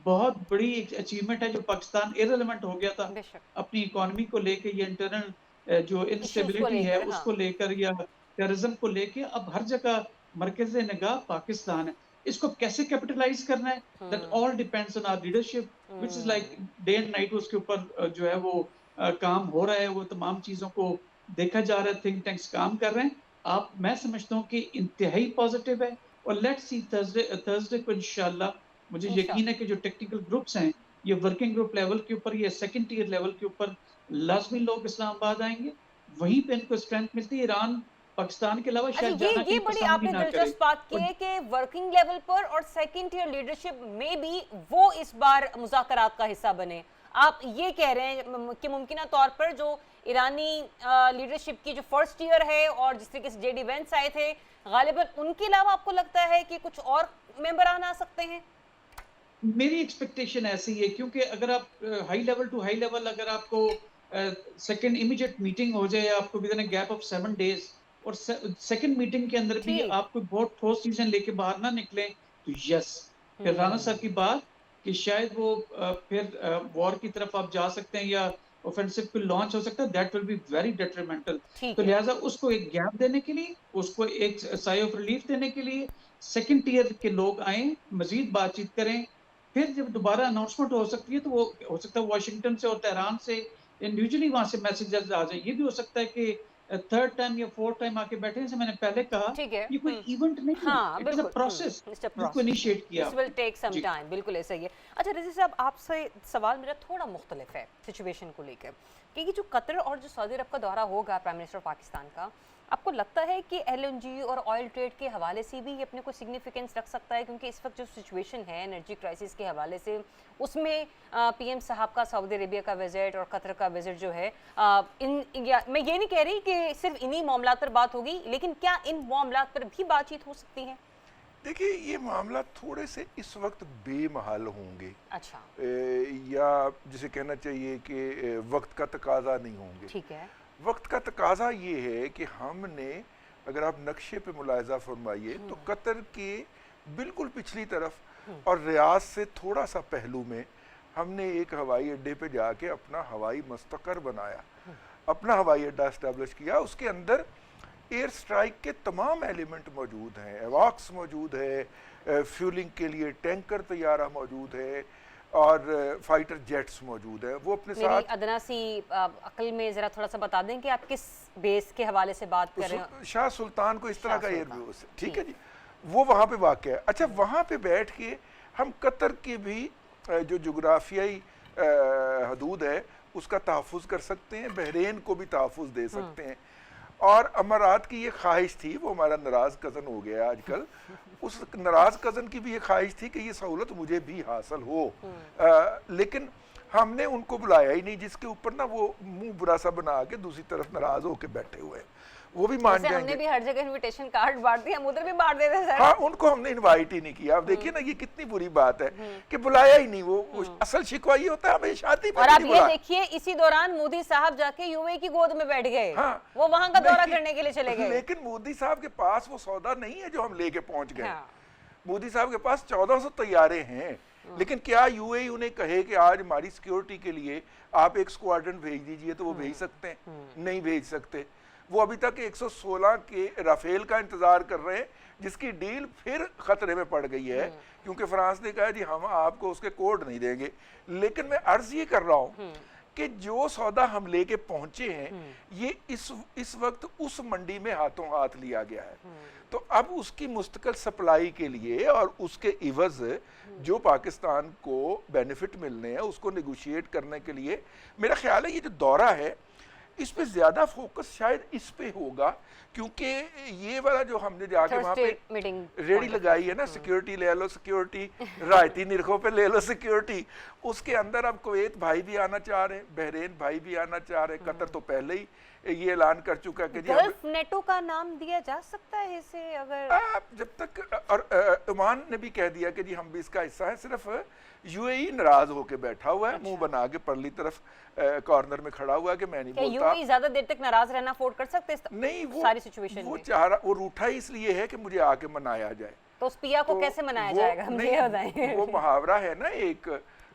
बहुत बड़ी एक अचीवमेंट है जो पाकिस्तान इररिलेवेंट हो गया था अपनी इकोनॉमी को लेके, ये इंटरनल जो इंस्टेबिलिटी है उसको लेकर या टेररिज्म को लेके अब हर जगह मरकज़ निगाह पाकिस्तान है। इसको कैसे कैपिटलाइज करना है, that all depends on our leadership which is like day and night उसके ऊपर जो है वो काम हो रहा है, वो तमाम चीजों को देखा जा रहा है, थिंक टैंक्स काम कर रहे हैं। आप मैं समझता हूँ कि इंतहाई पॉजिटिव है और लेट्स सी थर्सडे को इंशाल्लाह मुझे यकीन है कि जो टेक्निकल ग्रुप्स हैं ये वर्किंग ग्रुप लेवल के ऊपर, ये सेकंड टियर लेवल के ऊपर लाजमी लोग इस्लामाबाद आएंगे, वहीं पे इनको स्ट्रेंथ मिलती है। ईरान पाकिस्तान के अलावा शायद जाना ये बड़ी आपने दिलचस्प बात की है कि वर्किंग लेवल पर और सेकंड टियर लीडरशिप में भी वो इस बार मुज़ाकरात का हिस्सा बने। आप ये कह रहे हैं कि मुमकिन तौर पर जो ईरानी लीडरशिप की जो फर्स्ट ईयर है और जिस तरीके से जेडी वेंस आए थे, गालिबन उनके अलावा आपको लगता है कि कुछ और मेंबरान आ सकते हैं? मेरी एक्सपेक्टेशन ऐसी है, क्योंकि अगर आप high level to high level, अगर आपको सेकंड इमीडिएट मीटिंग हो जाए आपको within a gap of 7 days, और सेकंड मीटिंग के अंदर भी ठीक। आप कोई बहुत ठोस डिसीजन लेके बाहर ना निकले, तो यस, फिर राणा साहब की बात कि शायद वो फिर वॉर की तरफ आप जा सकते हैं या ऑफेंसिव पे लॉन्च हो सकता है, that will be very detrimental. ठीक तो है। लिहाजा उसको एक गैप देने के लिए, उसको एक साई ऑफ रिलीफ देने के लिए सेकंड टीयर के लोग आए, मजीद बातचीत करें, फिर जब दोबारा अनाउंसमेंट हो सकती है तो वो हो सकता है वाशिंगटन से और तेहरान से इंडिविजुअली वहां से मैसेजेस आ जाए। ये भी हो सकता है कि थर्ड टाइम या फोर्थ टाइम आके बैठे, जैसे मैंने पहले कहा, ठीक है। ये कोई इवेंट नहीं है, हाँ, इट इज अ बिल्कुल। प्रोसेस इट्स अ जिसको प्रोसेस। इनिशिएट किया दिस विल आपने। टेक सम जी। टाइम, बिल्कुल ऐसा ही है। अच्छा रज़ी साहब, आपसे सवाल मेरा थोड़ा मुख्तलिफ है सिचुएशन को लेकर, कि ये जो कतर और जो सऊदी अरब का दौरा होगा प्राइम मिनिस्टर पाकिस्तान का, आपको लगता है कि एलएनजी और ऑयल ट्रेड के हवाले से भी ये अपने को सिग्निफिकेंस रख सकता है? क्योंकि इस वक्त जो सिचुएशन है एनर्जी क्राइसिस के हवाले से, उसमें पीएम साहब का सऊदी अरेबिया का विजिट और कतर का विजिट जो है, मैं ये नहीं कह रही कि सिर्फ इन्हीं मामलात पर बात होगी, लेकिन क्या इन मामलात पर भी बातचीत हो सकती है? देखिए, ये मामला थोड़े से इस वक्त बेमहाल होंगे, अच्छा। या जिसे कहना चाहिए कि वक्त का तकाजा नहीं होंगे। ठीक है। वक्त का तकाजा ये है कि हमने, अगर आप नक्शे पे मुलाहिजा फरमाइए, तो कतर के बिल्कुल पिछली तरफ और रियाद से थोड़ा सा पहलू में हमने एक हवाई अड्डे पे जाके अपना हवाई मस्तकर बनाया, अपना हवाई अड्डा इस्टेब्लिश किया। उसके अंदर एयर स्ट्राइक के तमाम एलिमेंट मौजूद हैं, एवॉक्स मौजूद है, फ्यूलिंग के लिए टैंकर तैयारा मौजूद है और फाइटर जेट्स मौजूद है। वो अपने मेरी साथ अदना सी अकल में जरा थोड़ा सा बता दें कि आप किस बेस के हवाले से बात कर रहे हैं? शाह सुल्तान को इस तरह शाह का एयर सुल्तान, बेस, ठीक है जी, वो वहाँ पे वाक़ है। अच्छा, वहाँ पे बैठ के हम कतर के भी जो जुग्राफियाई हदूद है उसका तहफ़्फ़ुज़ कर सकते हैं, बहरीन को भी तहफ़्फ़ुज़ दे सकते हैं। और अमारात की ये ख्वाहिश थी, वो हमारा नाराज़ कज़न हो गया आजकल, उस नाराज़ कज़न की भी ये ख्वाहिश थी कि ये सहूलत मुझे भी हासिल हो, लेकिन हमने उनको बुलाया ही नहीं, जिसके ऊपर ना वो मुंह बुरा सा बना के दूसरी तरफ नाराज़ होके बैठे हुए हैं। वो भी मान जैसे हमने जाएंगे। भी हर जगह इनविटेशन कार्ड बांट दिए, हम उधर भी बांट देते हैं सर। हाँ, उनको हमने इनवाइट ही नहीं किया। अब देखिए ना, ये कितनी बुरी बात है कि बुलाया ही नहीं। वो असल शिकवा ये होता है, हमें शादी पर और आप नहीं ये बुलाया। देखिए, इसी दौरान मोदी साहब जाके यूएई की गोद में बैठ गए। हाँ, वो वहां का दौरा नहीं, करने के लिए चले गए। लेकिन मोदी साहब के पास वो सौदा नहीं है जो हम लेके पहुंच गए। हाँ। मोदी साहब के पास 1400 तैयारे हैं, लेकिन क्या यूएई उन्हें कहे कि आज हमारी सिक्योरिटी के लिए आप एक स्क्वाड्रन भेज दीजिए, तो वो भेज सकते हैं? नहीं भेज सकते। वो अभी तक 116 के राफेल का इंतजार कर रहे हैं, जिसकी डील फिर खतरे में पड़ गई है, क्योंकि फ्रांस ने कहा जी हम आपको उसके कोड नहीं देंगे। लेकिन मैं अर्ज ये कर रहा हूँ कि जो सौदा हम लेके पहुंचे हैं, ये इस वक्त उस मंडी में हाथों हाथ लिया गया है। तो अब उसकी मुस्तकिल सप्लाई के लिए और उसके इवज जो पाकिस्तान को बेनिफिट मिलने हैं, उसको नेगोशिएट करने के लिए मेरा ख्याल है ये जो दौरा है, इस पे ज्यादा फोकस शायद इस पे होगा, क्योंकि ये वाला जो हमने जाके वहाँ पे रेडी लगाई है ना, सिक्योरिटी ले लो, सिक्योरिटी रायती निरखों पे ले लो सिक्योरिटी, उसके अंदर अब कुवैत भाई भी आना चाह रहे हैं, बहरीन भाई भी आना चाह रहे हैं, कतर तो पहले ही ये ऐलान कर चुका कि जी गल्फ नेटो का नाम दिया जा सकता है इसे, अगर आप जब तक, और ओमान ने भी कह दिया कि जी हम भी इसका हिस्सा है। सिर्फ यूएई नाराज होके बैठा हुआ है, मुंह बना के परली तरफ कॉर्नर में खड़ा हुआ है कि मैं नहीं बोलता। यूएई ज्यादा देर तक नाराज रहना अफोर्ड कर सकते हैं नहीं, वो सारी सिचुएशन वो में? चाह रहा, वो रूठा ही इसलिए है कि मुझे आके मनाया जाए। तो उस पिया को तो कैसे मनाया वो जाएगा, हम ये बताएं। वो मुहावरा है ना एक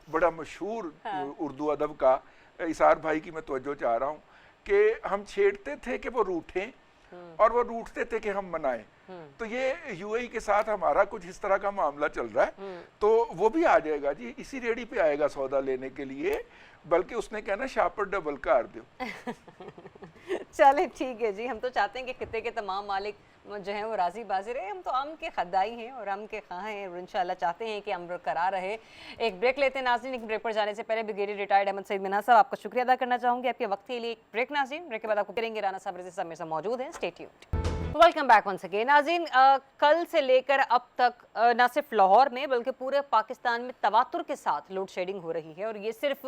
बड़ा मशहूर उर्दू अदब का, इसार भाई की मैं तवज्जो चाह रहा हूँ, कि हम छेड़ते थे कि वो रूठें और वो रूठते थे कि हम मनाएं। तो ये यूएई के साथ हमारा कुछ इस तरह का मामला चल रहा है। तो वो भी आ जाएगा जी, इसी रेडी पे आएगा सौदा लेने के लिए, बल्कि उसने कहना शापर डबल कर दो। चले ठीक है जी, हम तो चाहते हैं कि खित्ते के तमाम मालिक जो हैं वो राजी बाजी रहे। हम तो अमन के खदाई हैं और अमन के खां हैं, और इंशाल्लाह चाहते हैं कि अमन बरकरार रहे। एक ब्रेक लेते हैं नाज़रीन। एक ब्रेक पर जाने से पहले ब्रिगेडियर रिटायर्ड अहमद सईद मिन्हाज साहब, आपका शुक्रिया अदा करना चाहूँगी आपके वक्त के लिए। एक ब्रेक नाज़रीन, ब्रेक के बाद आपको करेंगे राना साहब रज़ी साहब मेरे साथ मौजूद हैं। Stay tuned. Welcome back once again. नाज़रीन, कल से लेकर अब तक न सिर्फ लाहौर में बल्कि पूरे पाकिस्तान में तवातुर के साथ लोड शेडिंग हो रही है। और ये सिर्फ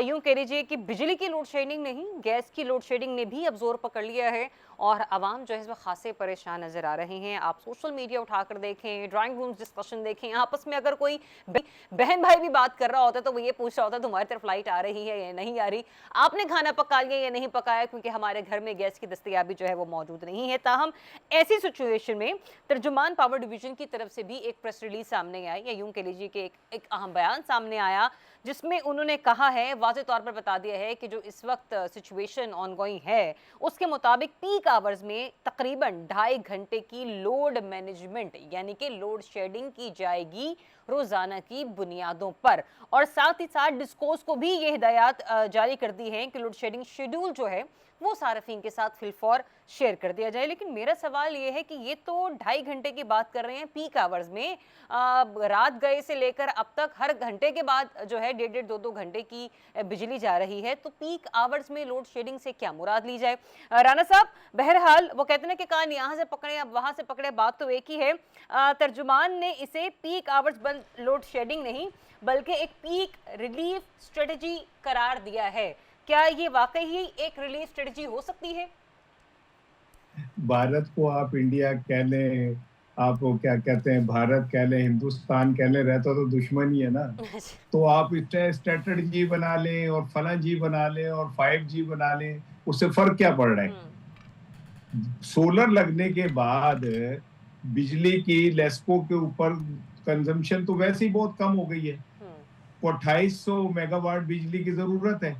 यूं कह लीजिए कि बिजली की लोड शेडिंग नहीं, गैस की लोड शेडिंग ने भी अब जोर पकड़ लिया है और आवाम जो है इसमें खासे परेशान नजर आ रहे हैं। आप सोशल मीडिया उठाकर देखें, ड्राइंग रूम डिस्कशन देखें, आपस में अगर कोई बहन भाई भी बात कर रहा होता है तो वो ये पूछ रहा होता है तुम्हारी तरफ लाइट आ रही है या नहीं आ रही, आपने खाना पका लिया या नहीं पकाया, क्योंकि हमारे घर में गैस की दस्तयाबी जो है वो मौजूद नहीं है। ताहम ऐसी सिचुएशन में तर्जुमान पावर डिवीजन की तरफ से भी एक प्रेस रिलीज सामने आई, या यूं कह लीजिए कि एक अहम बयान सामने आया, जिसमें उन्होंने कहा है, वाज़े तौर पर बता दिया है कि जो इस वक्त सिचुएशन ऑनगोइंग है उसके मुताबिक पीक आवर्स में तकरीबन 2.5 घंटे की लोड मैनेजमेंट यानी कि लोड शेडिंग की जाएगी रोजाना की बुनियादों पर। और साथ ही साथ डिस्कोस को भी ये हिदायत जारी कर दी है कि लोड शेडिंग शेड्यूल जो है वो सार्फिन के साथ फिलफौर शेयर कर दिया जाए। लेकिन मेरा सवाल ये है कि ये तो 2.5 घंटे की बात कर रहे हैं पीक आवर्स में, रात गए से लेकर अब तक हर घंटे के बाद जो है 1.5 2 घंटे की बिजली जा रही है, तो पीक आवर्स में लोड शेडिंग से क्या मुराद ली जाए? राना साहब, बहरहाल वो कहते हैं कि कान यहाँ से पकड़े अब वहाँ से पकड़े, बात तो एक ही है। तर्जुमान ने इसे पीक आवर्स बंद लोड शेडिंग नहीं बल्कि एक पीक रिलीफ स्ट्रेटजी करार दिया है। क्या ये वाकई ही एक रिलीफ स्ट्रेटजी हो सकती है? भारत को आप इंडिया कह लें, आप क्या कहते हैं भारत कह लें, हिंदुस्तान कह लें, रहता तो दुश्मन ही है ना। तो आप स्ट्रेटजी बना लें और फला जी बना लें और 5G बना लें, उससे फर्क क्या पड़ रहा है? सोलर लगने के बाद बिजली की लेस्को के ऊपर कंजम्पशन तो वैसे ही बहुत कम हो गई है। 2800 मेगावाट बिजली की जरूरत है,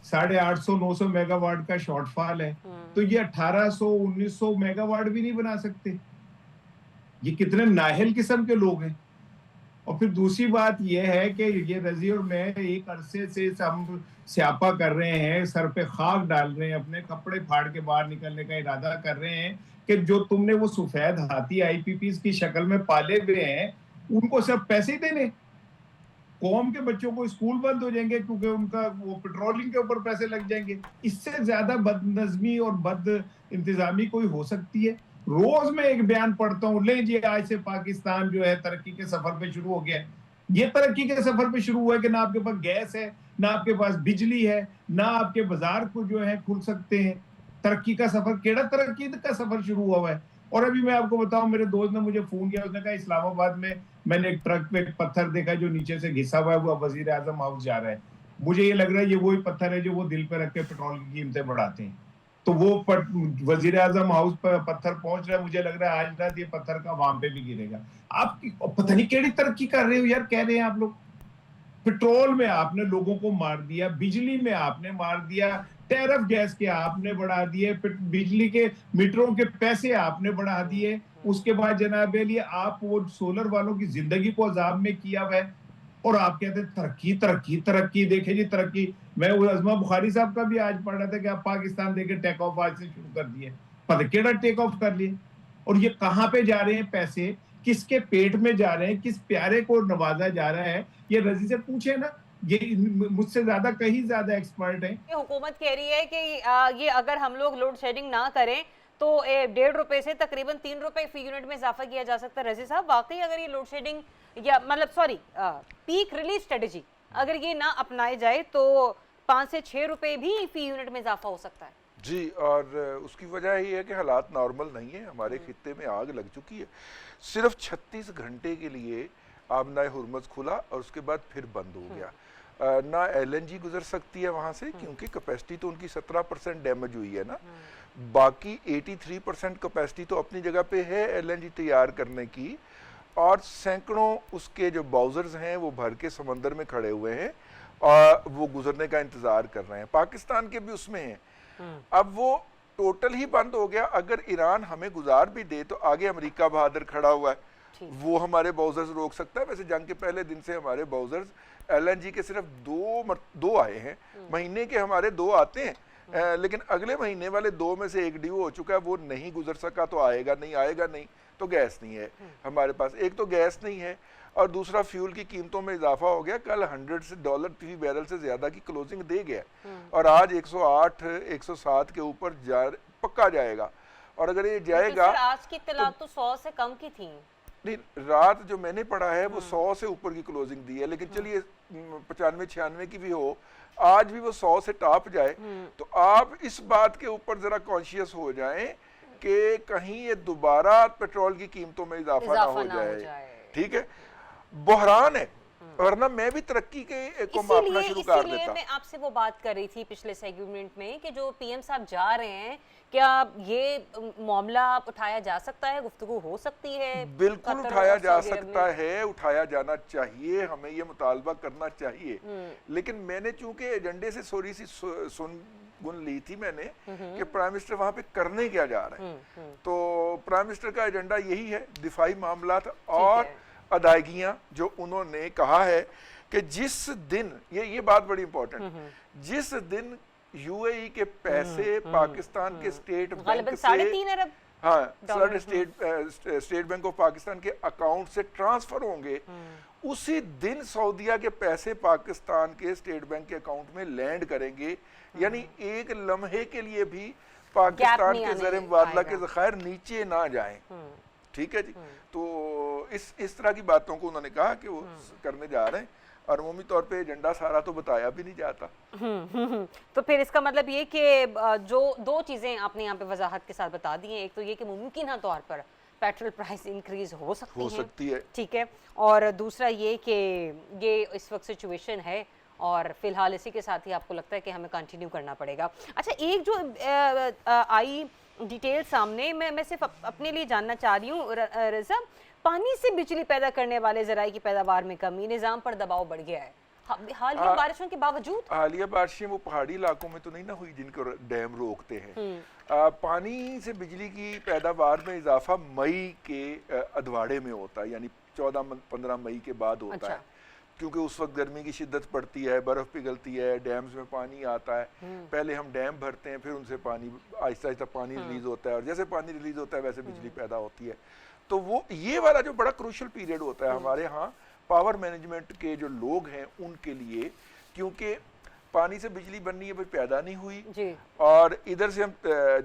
850 900 मेगावाट का शॉर्टफॉल है, तो ये 1800 1900 मेगावाट भी नहीं बना सकते। ये कितने नाहिल किस्म के लोग हैं। और फिर दूसरी बात यह है कि ये रजी और मैं एक अरसे से हम स्यापा कर रहे हैं, सर पे खाक डाल रहे हैं, अपने कपड़े फाड़ के बाहर निकलने का इरादा कर रहे हैं कि जो तुमने वो सफेद हाथी IPPs की शक्ल में पाले हुए हैं उनको सब पैसे देने, कौम के बच्चों को स्कूल बंद हो जाएंगे क्योंकि उनका वो पेट्रोलिंग के ऊपर पैसे लग जाएंगे। इससे ज्यादा बदनजमी और बद इंतजामी कोई हो सकती है? रोज मैं एक बयान पढ़ता हूँ, ले जी आज से पाकिस्तान जो है तरक्की के सफर पे शुरू हो गया है। ये तरक्की के सफर पे शुरू हुआ है कि ना आपके पास गैस है, ना आपके पास बिजली है, ना आपके बाजार को जो है खुल सकते हैं। तरक्की का सफर, केड़ा तरक्की का सफर शुरू हुआ है? और अभी मैं आपको बताऊं, मेरे दोस्त ने मुझे फोन किया, उसने कहा इस्लामाबाद में मैंने एक ट्रक पे एक पत्थर देखा जो नीचे से घिसा हुआ है, वो वजीर आजम हाउस जा रहा है। मुझे ये लग रहा है ये वही पत्थर है जो वो दिल पे रख के पेट्रोल की कीमतें बढ़ाते हैं। तो वो वजीर आजम हाउस पर पत्थर पहुंच रहा है, मुझे लग रहा है आज रात ये पत्थर का वहां पे भी गिरेगा। आप पता नहीं केड़ी तरक्की कर रहे हो यार, कह रहे हैं आप लोग। पेट्रोल में आपने लोगों को मार दिया, बिजली में आपने मार दिया, टैरिफ गैस के आपने बढ़ा दिए, बिजली के मीटरों के पैसे आपने बढ़ा दिए। उसके बाद जनाब अली आप वो सोलर वालों की जिंदगी को अजाब में किया हुआ है और आप कहते हैं तरक्की तरक्की तरक्की। देखे जी तरक्की, मैं वो अजमा बुखारी साहब का भी आज पढ़ रहा था कि आप पाकिस्तान देखे टेक ऑफ आज से शुरू कर दिए, पता केड़ा टेक ऑफ कर लिए। और ये कहाँ पे जा रहे हैं पैसे, किसके पेट में जा रहे हैं, किस प्यारे को नवाजा जा रहा है? ये रजी से पूछे ना, ये मुझसे ज्यादा कहीं ज्यादा एक्सपर्ट है। हुकूमत कह रही है कि ये अगर हम लोग लोड शेडिंग ना करें तो 1.5 रुपए से तकरीबन 3 रुपए फी यूनिट में इजाफा किया जा सकता है। रजी साहब, वाकई अगर ये लोड शेडिंग या मतलब पीक रिलीज स्ट्रेटजी अगर ये ना अपनाई जाए तो 5 से 6 रुपए भी फी यूनिट में इजाफा हो सकता है जी। और उसकी वजह ये है कि हालात नॉर्मल नहीं है, हमारे खित्ते में आग लग चुकी है। सिर्फ 36 घंटे के लिए आमना हुरमज खुला और उसके बाद फिर बंद हो गया। ना LNG गुजर सकती है वहाँ से क्योंकि कैपेसिटी तो उनकी 17% डैमेज हुई है ना, बाकी 83% कैपेसिटी तो अपनी जगह पे है LNG तैयार करने की। और सैकड़ों उसके जो बाउजर्स हैं वो भर के समंदर में खड़े हुए हैं और वो गुजरने का इंतज़ार कर रहे हैं। पाकिस्तान के भी उसमें हैं। अब वो टोटल ही बंद हो गया। अगर ईरान हमें गुजार भी दे तो आगे अमेरिका बहादुर खड़ा हुआ है, वो हमारे बाउजर्स रोक सकता है। वैसे जंग के पहले दिन से हमारे बाउजर्स LNG के सिर्फ दो आए हैं, महीने के हमारे 2 आते हैं, लेकिन अगले महीने वाले 2 में से 1 ड्यू हो चुका है, वो नहीं गुजर सका तो आएगा नहीं तो गैस नहीं है हमारे पास। एक तो गैस नहीं है और दूसरा फ्यूल की कीमतों में इजाफा हो गया। कल $100 फी बैरल से ज्यादा की क्लोजिंग दे गया और आज 108 107 के ऊपर पक्का जाएगा। और अगर ये तो जाएगा सर आज की इत्तलात तो 100 से कम की थी। नहीं, रात जो मैंने पढ़ा है वो 100 से ऊपर की क्लोजिंग दी है, लेकिन चलिए 95-96 की भी हो, आज भी वो 100 से टॉप जाए तो आप इस बात के ऊपर जरा कॉन्शियस हो जाएं कि कहीं ये दोबारा पेट्रोल की कीमतों में इजाफा ना हो जाए। ठीक है, बहरान है, वरना मैं भी तरक्की के को मापना शुरू कर इसीलिए देता। मैं आपसे वो बात कर रही थी पिछले सेगमेंट में कि जो पीएम साहब जा रहे हैं, क्या ये मामला उठाया जा सकता है, गुफ्तगू हो सकती है? बिल्कुल कतर उठाया और जा सऊदी अरब सकता में? है, उठाया जाना चाहिए, हमें ये मुतालबा करना चाहिए। लेकिन मैंने चूंकि एजेंडे से थोड़ी सी सुन ली थी मैंने कि प्राइम मिनिस्टर वहां पे करने क्या जा रहे हैं, तो प्राइम मिनिस्टर का एजेंडा यही है, दिफाई मामलात और अदायगियां, जो उन्होंने कहा है कि जिस दिन ये बात बड़ी इंपॉर्टेंट, जिस दिन यूएई के पैसे पाकिस्तान के स्टेट बैंक से 3.5 अरब हाँ स्टेट बैंक ऑफ पाकिस्तान के अकाउंट से ट्रांसफर होंगे, उसी दिन सऊदीया के पैसे पाकिस्तान के स्टेट बैंक के अकाउंट में लैंड करेंगे। यानी एक लम्हे के लिए भी पाकिस्तान के ज़र मुबादला के ज़खायर नीचे ना जाएं। ठीक है जी, तो इस तरह की बातों को उन्होंने कहा कि वो करने जा रहे हैं, और अमूमी तौर पे एजेंडा सारा तो बताया भी नहीं जाता। तो फिर इसका मतलब ये कि जो दो चीज़ें आपने यहाँ पे वजाहत के साथ बता दी हैं, एक तो ये कि मुमकिन तौर पर पेट्रोल प्राइस इंक्रीज हो सकती है, ठीक है, और दूसरा ये कि ये इस वक्त सिचुएशन है और फिलहाल इसी के साथ ही आपको लगता है कि हमें कंटिन्यू करना पड़ेगा। अच्छा, एक जो आई डिटेल सामने, मैं सिर्फ अपने लिए जानना चाह रही हूँ रज़ा, पानी से बिजली पैदा करने वाले ज़राए की पैदावार में कमी, निज़ाम पर दबाव बढ़ गया है हालिया बारिशों के बावजूद। हालिया बारिशें वो पहाड़ी इलाकों में तो नहीं ना हुई जिनको डैम रोकते हैं। पानी से बिजली की पैदावार में इजाफा मई के अधवाड़े में होता है, यानी 14-15 मई के बाद होता है, क्योंकि उस वक्त गर्मी की शिद्दत पड़ती है, बर्फ पिघलती है, डैम्स में पानी आता है, पहले हम डैम भरते हैं, फिर उनसे पानी आहिस्ता आहिस्ता पानी रिलीज होता है, और जैसे पानी रिलीज होता है वैसे बिजली पैदा होती है। तो वो ये वाला जो बड़ा क्रूशियल पीरियड होता है हमारे यहाँ पावर मैनेजमेंट के जो लोग हैं उनके लिए, क्योंकि पानी से बिजली बननी है, पैदा नहीं हुई जी। और इधर से हम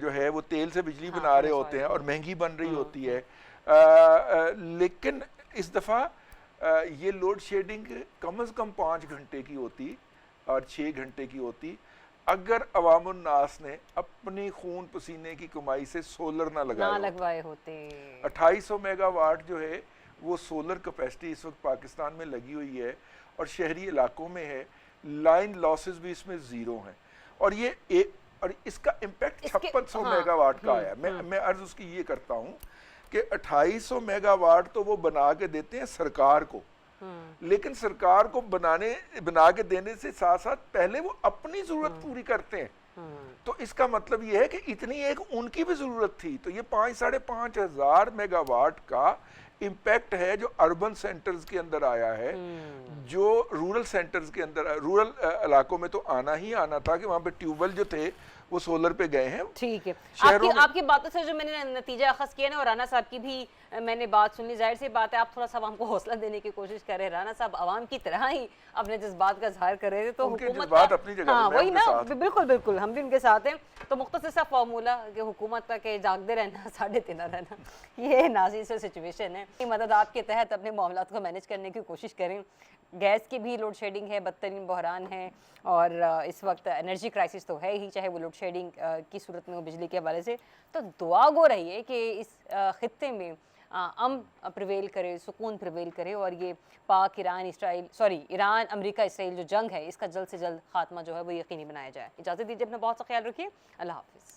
जो है वो तेल से बिजली बना रहे होते हैं और महंगी बन रही होती है। लेकिन इस दफ़ा ये लोड शेडिंग कम से कम 5 घंटे की होती और 6 घंटे की होती अगर अवामुन नास ने अपनी खून पसीने की कमाई से सोलर ना लगवाए होते। 2800 मेगावाट जो है वो सोलर कैपेसिटी इस वक्त पाकिस्तान में लगी हुई है और शहरी इलाकों में है, लाइन लॉसेस भी इसमें ज़ीरो हैं, और ये और इसका इम्पैक्ट 5600 मेगावाट का आया। मैं अर्ज उसकी ये करता हूँ कि 2800 मेगावाट तो वो बना के देते हैं सरकार को, लेकिन सरकार को बना के देने से साथ साथ पहले वो अपनी जरूरत पूरी करते हैं। तो इसका मतलब ये है कि इतनी एक उनकी भी जरूरत थी। तो ये 5-5.5 हजार मेगावाट का इम्पैक्ट है जो अर्बन सेंटर्स के अंदर आया है, जो रूरल सेंटर्स के अंदर, रूरल इलाकों में तो आना ही आना था कि वहां पे ट्यूबवेल जो थे वो सोलर पे गए हैं। ठीक है, आपकी बातों से जो मैंने नतीजा अखज़ किया ना, और राना साहब की भी मैंने बात सुन ली, जाहिर सी बात है आप थोड़ा सा हमको हौसला देने की कोशिश कर रहे हैं। राना साहब आवाम की तरह ही अपने जज्बात का इजहार कर रहे थे, तो हुकूमत अपनी जगह, हाँ वही ना, बिल्कुल बिल्कुल हम भी उनके साथ हैं। तो मुख्तसर सा फार्मूला कि हुकूमत का के जागते रहना, साढ़े दिन रहना, ये नाज़िर सा सिचुएशन है। मदद आपके तहत अपने मामलात को मैनेज करने की कोशिश करें। गैस की भी लोड शेडिंग है, बदतरीन बहरान है, और इस वक्त एनर्जी क्राइसिस तो है ही, चाहे वो लोड शेडिंग की सूरत में हो बिजली के हवाले से। तो दुआ गो रही है कि इस खित्ते में अमन प्रिवेल करे, सुकून प्रिवेल करे, और ये पाक ईरान अमेरिका इसराइल जो जंग है इसका जल्द से जल्द खात्मा जो है वो यकीनी बनाया जाए। इजाज़त दीजिए, अपना बहुत सा ख्याल रखिए, अल्लाह हाफ़िज़।